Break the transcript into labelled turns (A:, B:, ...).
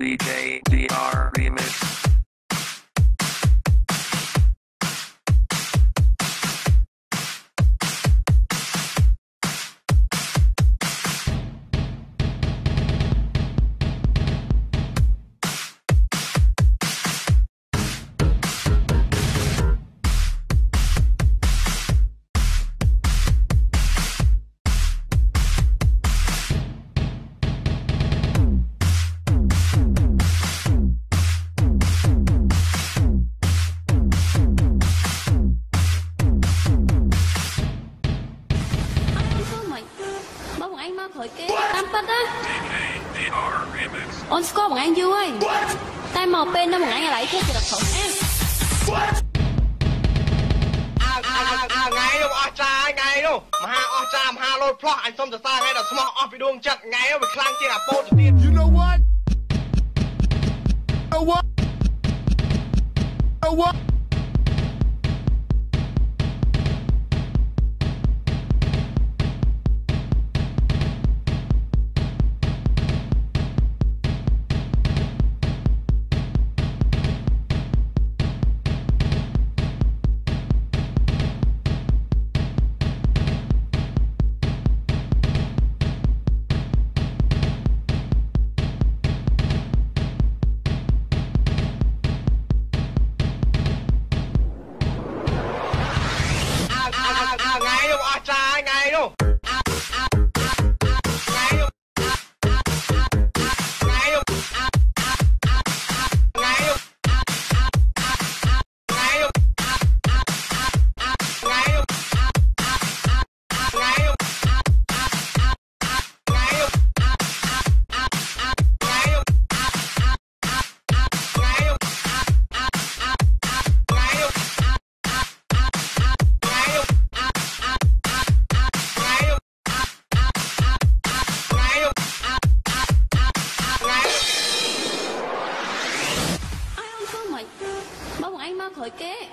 A: DJ DR Remix.
B: Khỏi kế tam tích á on score bằng anh vui tay màu pen đó bằng anh lại thế được không em
C: ngày đâu ở cha ngày đâu mà ở cha mà lôi plot anh xong từ xa ngay là smart off bị đuông chặt ngày đâu bị khang trên là pole tiền. You know what? You know what? You know what? Ngày đâu ở cha ngày đâu
B: bố bọn anh mau khỏi kế